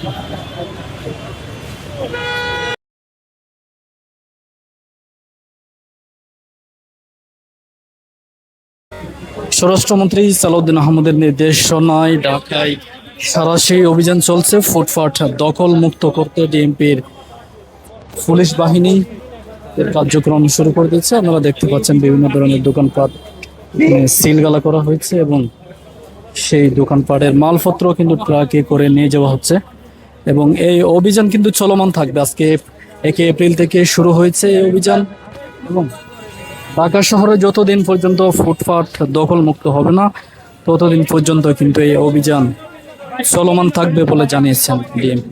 স্বরাষ্ট্রমন্ত্রী সালাউদ্দিন আহমদের নির্দেশনায় ঢাকায় সাঁড়াশি অভিযান চলছে। ফুটপাত দখল মুক্ত করতে ডিএমপির পুলিশ বাহিনী এর কার্যক্রম শুরু করে দিচ্ছে। আপনারা দেখতে পাচ্ছেন বিভিন্ন ধরনের দোকানপাট সিলগালা করা হয়েছে এবং সেই দোকানপাটের মালপত্র কিন্তু ট্রাকে করে নিয়ে যাওয়া হচ্ছে এবং এই অভিযান কিন্তু চলমান থাকবে। আজকে 1 এপ্রিল থেকে শুরু হয়েছে এই অভিযান এবং ঢাকা শহরে যতদিন পর্যন্ত ফুটপাত দখল মুক্ত হবে না ততদিন পর্যন্ত কিন্তু এই অভিযান চলমান থাকবে বলে জানিয়েছেন ডিএমপি।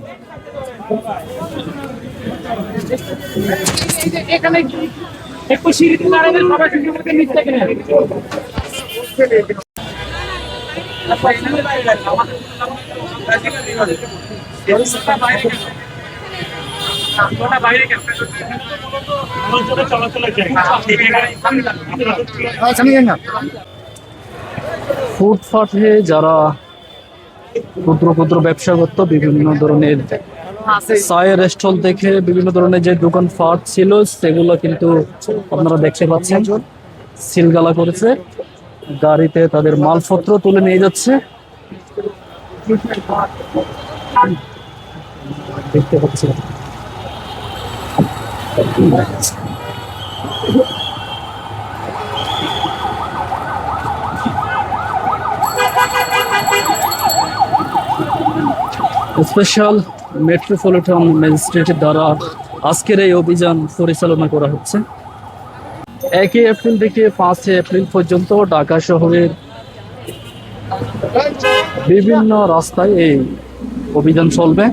ফুটপাতে যারা ক্ষুদ্র ক্ষুদ্র ব্যবসা করত, বিভিন্ন ধরনের চায়ের স্টল থেকে বিভিন্ন ধরনের যে দোকানপাট ছিল সেগুলো কিন্তু আপনারা দেখতে পাচ্ছেন সিলগালা করেছে, গাড়িতে তাদের মালপত্র তুলে নিয়ে যাচ্ছে। দেখতে পাচ্ছেন স্পেশাল মেট্রোপলিটন ম্যাজিস্ট্রেটের দ্বারা আজকের এই অভিযান পরিচালনা করা হচ্ছে। 1 এপ্রিল থেকে 5 এপ্রিল পর্যন্ত ঢাকা শহরের বিভিন্ন রাস্তায় এই অভিযান চলবে।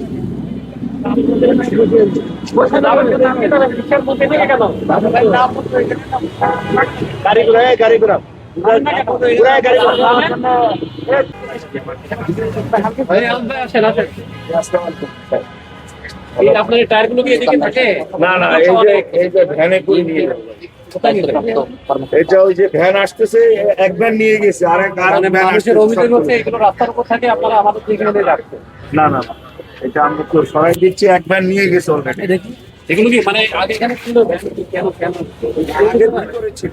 আপনার টায়ারগুলো কি এদিকে থাকে? না না, এই যে ভ্যানে করে নিয়ে এটা ওই যে ভ্যান আসতেছে, এক ভ্যান নিয়ে গেছে আর এক মানুষের অভিযোগ হচ্ছে এগুলো রাস্তার উপর থাকে, আপনারা আমাদের দিকে নিয়ে রাখছেন। না না না, এটা আমরা তো সরাই দিচ্ছি, এক ভ্যান নিয়ে গেছে অলরেডি। দেখি এগুলো কি মানে আগে এখানে ছিল কেন কেন আগে ভিতরে ছিল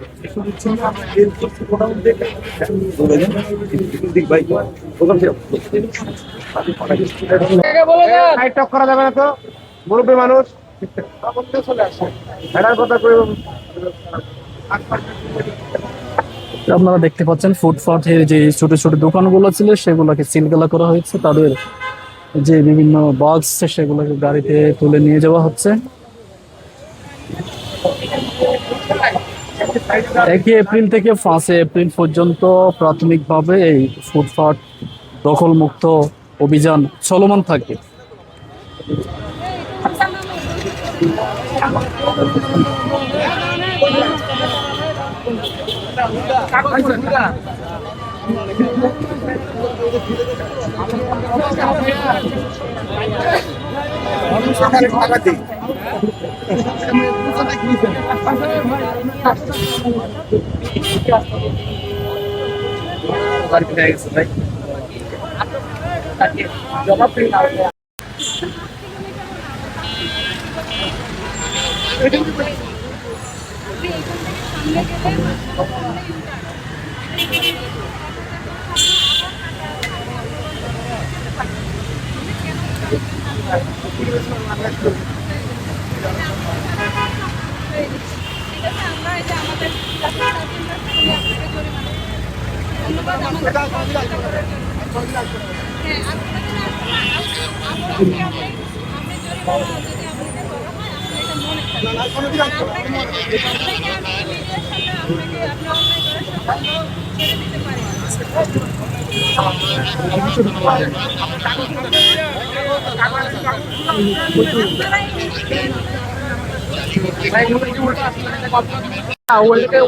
ভাই প্রোগ্রাম ছিল সাইড টক করা যাবে না তো, মুরব্বী মানুষ চলে আসে ভেড়ার কথা করে। আপনারা দেখতে পাচ্ছেন ফুটপাথের যে ছোট ছোট দোকানগুলো ছিল সেগুলোকে সিলগালা করা হয়েছে, তাদের যে বিভিন্ন বক্স সেগুলোকে গাড়িতে তুলে নিয়ে যাওয়া হচ্ছে। 1 এপ্রিল থেকে 5 এপ্রিল পর্যন্ত প্রাথমিকভাবে এই ফুটপাত দখল মুক্ত অভিযান চলমান থাকবে।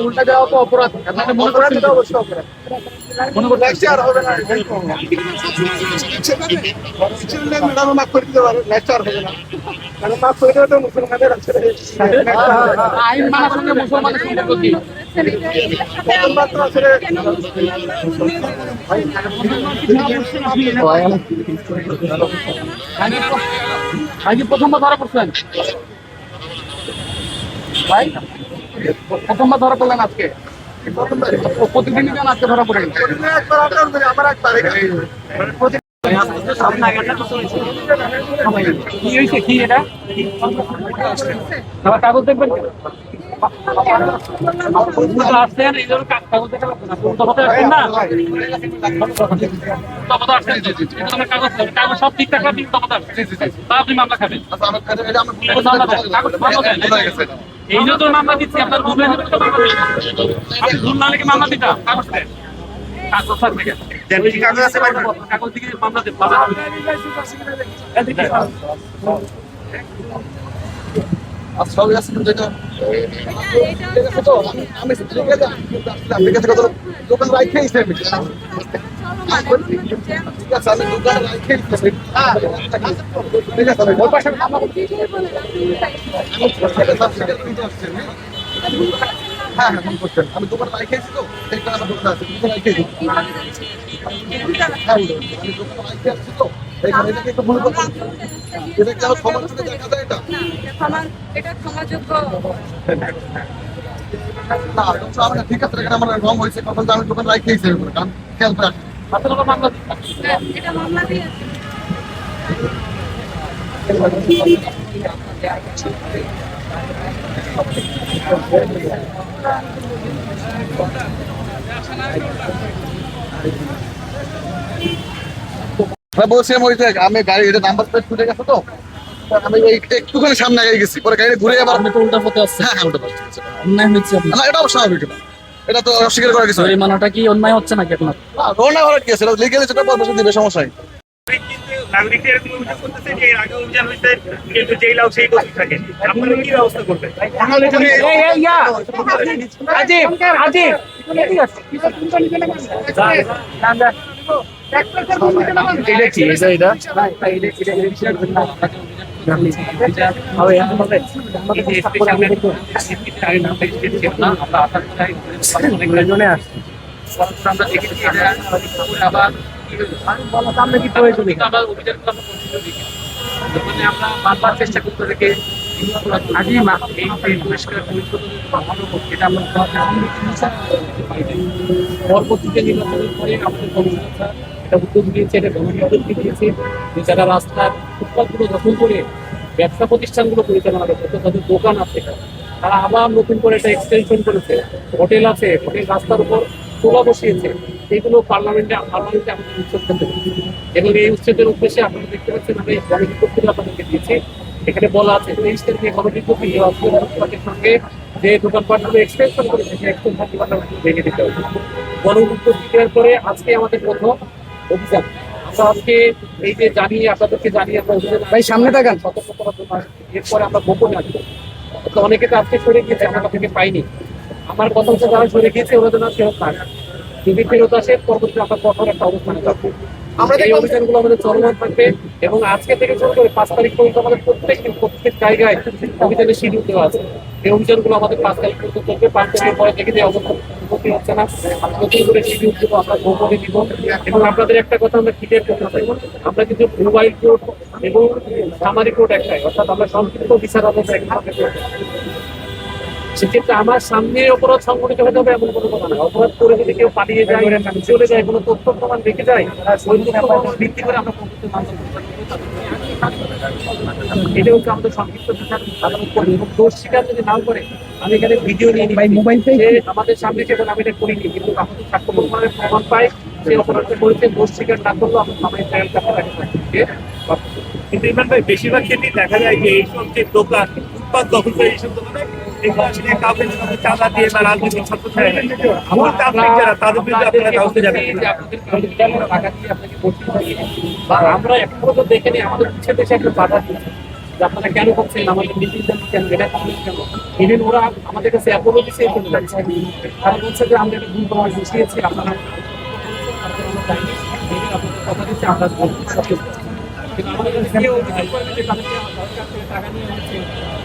উল্টা দেওয়া তো অপরাধ, মনে করেন অবশ্যই অপরাধ। মনে করতে লেকচার হবে না ম্যাডাম মাফ করে দিতে পারে লেকচার হবে না কারণ মাফ করে দেওয়া তো মুসলমানদের আছে আইন মানার সঙ্গে মুসলমানের সম্পর্ক কি? মাত্র আসলে আগে প্রথমবার ধরা পড়ছেন ভাই? প্রথমবার ধরা পড়লেন আজকে? প্রতিদিনই কেন আজকে ধরা পড়েন? একবার আপনার আমার একবার কি হয়েছে, কি এটা? আবার কাগজ দেখবেন কেন? আসছেন এই জন্য কাগজ দেখতে পাচ্ছেন না, প্রথমত আসছেন না, প্রথমত আসছেন তো, এই জন্য কাগজ কাগজ সব ঠিকঠাক রাখবেন, প্রথমত আসছেন তা আপনি মামলা খাবেন। এই জন্য তো মামলা দিচ্ছি, আপনার ভুল হয়ে যাবে তো মামলা দিচ্ছি। আপনি ভুল না লেগে মামলা দিতাম, কাগজ দেন, কাগজ থাকবে কেন? কাগজ আছে কাগজ দিকে মামলা দেন, সবই আছে কিন্তু এটা আমি দোকান রাখে ঠিক আছে আমি দোকান রাখে ঠিক আছে ওই পাশে হ্যাঁ হ্যাঁ মনে করছেন আমি দোকান রাখেছি তো সেই কারণে আমার দোকান আছে দোকান রাখেছি হ্যাঁ আমি দোকান রাখে আসছি তো এই কারণে এটাকে একটু মনে করছেন এটা কি আমার সমাজ থেকে দেখা যায় এটা এটা ক্ষমাযোগ্য না আমার ঠিক আছে এখানে আমার রং হয়েছে কখন আমি দোকান রাখেছি কারণ খেয়াল করে আপনার মামলা দিন। এটা মামলা দিয়েছে বলছিলাম ওই যে আমি গাড়ি এটা নাম্বার প্লেট ছুটে গেছে তো আমি এই একটুখানি সামনে আগে গেছি পরে গাড়ি ঘুরে আবার আপনি তো উল্টা পথে আসছেন, হ্যাঁ হ্যাঁ ওটা পারছি অন্যায় হচ্ছে আপনার। না এটা স্বাভাবিক না এটা তো অস্বীকার করার কিছু নেই জরিমানাটা কি অন্যায় হচ্ছে নাকি আপনার? না রোনা করার কি আছে এটা লিগেলি যেটা পারবে দিবে সমস্যা নেই নাগরিকরা এরকম অভিযোগ করতেছে যে এর আগে অভিযান হয়েছে কিন্তু যেই লাউ সেই গতি থাকে আপনারা কি ব্যবস্থা করবেন? আমরা বারবার চেষ্টা করতে থেকে পরবর্তীতে নির্বাচনের পরে আমাদের কর্মসংস্থা এটা উদ্যোগ নিয়েছে, এটা গণবিজ্ঞপ্তি দিয়েছে যে যারা রাস্তার ফুটপাথগুলো দখল করে ব্যবসা প্রতিষ্ঠানগুলো পরিচালনা করছে, তাদের দোকান আছে, তারা আবার নতুন করে একটা এক্সটেনশন করেছে, হোটেল আছে, হোটেল রাস্তার উপর চোলা বসিয়েছে, এইগুলো পার্লামেন্টে আমাদের উচ্ছেদ করতে হবে। এবং এই উচ্ছেদের উদ্দেশ্যে আপনারা দেখতে পাচ্ছেন আমি গণবিজ্ঞপ্তি আপনাদেরকে দিয়েছি, এখানে বলা আছে 23 তারিখে গণবিজ্ঞপ্তি সঙ্গে যে দোকানপাটগুলো এক্সটেনশন করেছে সেই এক্সটেনশন ভেঙে দিতে হবে। গণবিজ্ঞপ্তি দেওয়ার পরে আজকে আমাদের প্রথম অভিযান, আমরা আজকে এই যে জানিয়ে আপনাদেরকে জানিয়ে আমরা অভিযান ভাই সামনে তাকান। সতর্ক করার জন্য এরপরে আমরা গোপনে আসবো। তো অনেকে তো আজকে সরে গিয়েছে, আমরা তাদেরকে পাইনি। আমার কথা হচ্ছে যারা সরে গিয়েছে ওরা যেন ফেরত না আসে। যদি ফেরত আসে পরবর্তী আমরা কঠোর একটা অবস্থানে থাকবো। এই অভিযানগুলো আমাদের চলমান থাকবে এবং আজকে থেকে শুরু করে 5 তারিখ পর্যন্ত আমাদের প্রত্যেক জায়গায় অভিযানের শিডিউল দেওয়া আছে। এই অভিযানগুলো আমাদের 5 তারিখ পর্যন্ত চলবে। 5 তারিখের পরে দেখে যে অবস্থা উন্নতি হচ্ছে না, আমরা নতুন করে শিডিউল দেবো, আমরা গোপনে দিব। এবং আপনাদের একটা কথা আমরা ক্লিয়ার করতে চাই, আমরা কিন্তু মোবাইল কোর্ট এবং সামারি কোর্ট একটাই, অর্থাৎ আমরা সংক্ষিপ্ত বিচার আদালত একভাবে করতে চাই। সেক্ষেত্রে আমার সামনে অপরাধ সংঘটিত হতে হবে এমন কোনো কথা না। অপরাধ করে যদি কেউ পালিয়ে যায়, চলে যায়, কোনো তথ্য প্রমাণ রেখে যায়, ওই তথ্য প্রমাণ ভিত্তি করে আমরা প্রকৃত মামলা করতে পারি। এটা হচ্ছে আমাদের সংক্ষিপ্ত বিচার আদালত করে। এবং দোষ স্বীকার যদি নাও করে, আমি এখানে ভিডিও নিয়ে নিই মোবাইল থেকে, আমাদের সামনে সেখানে আমি এটা করিনি, কিন্তু আমাদের সাক্ষ্য প্রমাণের প্রমাণ পাই সে অপরাধটা করেছে। দোষ স্বীকার না করলেও আমরা সবাই ট্রায়াল করতে পারি। কিন্তু ইমরান ভাই বেশিরভাগ ক্ষেত্রেই দেখা যায় যে এইসব যে দোকান ফুটপাত দখল করে এইসব দোকানে এগুলো আসলে কাউকে চাঁদা দিয়ে বা রাজনৈতিক ছাত্রছাত্রী আমার তাবলিগ যারা তাদের বিরুদ্ধে আপনারা কাউকে যাবেন বা আমরা এখন পর্যন্ত দেখে নিই আমাদের পিছিয়ে দেশে একটা বাধা দিচ্ছে যে আপনারা কেন করছেন, আমাদের নীতির কেন এটা করলেন কেন। ইভেন ওরা আমাদের কাছে অ্যাপোলজি চেয়ে চলে যাচ্ছে, তারা বলছে যে আমরা একটা ভুল প্রমাণ বসিয়েছি, আপনারা চাইনি, এদের আপনাদের কথা দিচ্ছে আমরা বলবো সবকিছু। কিন্তু আমাদের কাছে কেউ অভিযোগ করবে যে তাদেরকে আমার কাছ থেকে টাকা নিয়ে হচ্ছে,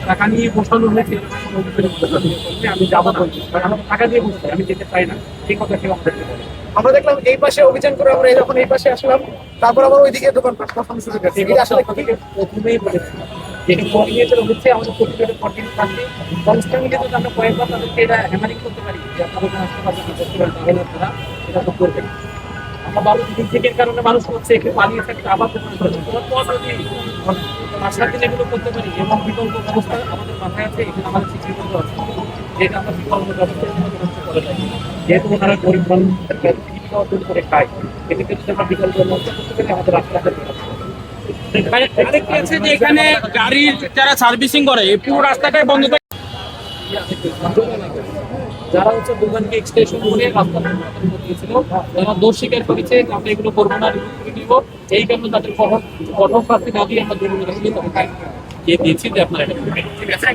টাকা নিয়ে বসানো হয়েছে, এরকম কোনো অভিযোগ করলে আমি যাবো না, কারণ আমার টাকা দিয়ে বসছি, আমি যেতে চাই না, সেই কথা কেউ আমাদেরকে বলে। আমরা দেখলাম এই পাশে অভিযান করে আমরা যখন এই পাশে আসলাম তারপর আবার ওইদিকে দোকান বসানো শুরু করছে এই এটা আসলে আপনাদেরকে প্রথমেই বলেছি যেটা কোঅর্ডিনেটর হচ্ছে আমাদের প্রতিটা কন্টিনিউ থাকবে, কনস্ট্যান্টলি যদি আমরা কয়েকবার তাদেরকে এটা হ্যামারিং করতে পারি যে আপনারা এখানে আসতে পারবেন না, করতে পারবেন, তাহলে আপনারা এটা তো করবেন। আমরা 12 দিন থেকে কারণে মানুষ হচ্ছে একটু পালিয়ে থাকে, আবার দোকান করবে। তোমার পর যদি 5-7 দিন এগুলো করতে পারি এবং বিকল্প ব্যবস্থা আমাদের মাথায় আছে, এখানে আমাদের চিঠি করতে আছে যেটা আমরা বিকল্প ব্যবস্থা করে থাকি, যেহেতু ওনারা গরিব মানুষ অর্জন করে খায়, এদিকে যদি আমরা বিকল্প ব্যবস্থা করতে পারি আমাদের রাস্তাটা আরেকটি আছে যে এখানে গাড়ির যারা সার্ভিসিং করে এই পুরো রাস্তাটাই বন্ধ থাকে। যারা হচ্ছে দোকানকে এক্সটেনশন করে রাস্তা দিয়েছিল, তারা দোষ স্বীকার করেছে যে আমরা এগুলো করবো না, রিপোর্ট করে দিব, এই কারণে তাদের কঠোর শাস্তি না দিয়ে আমরা জরুরি দিয়েছি যে আপনারা এটা করবেন। ঠিক আছে।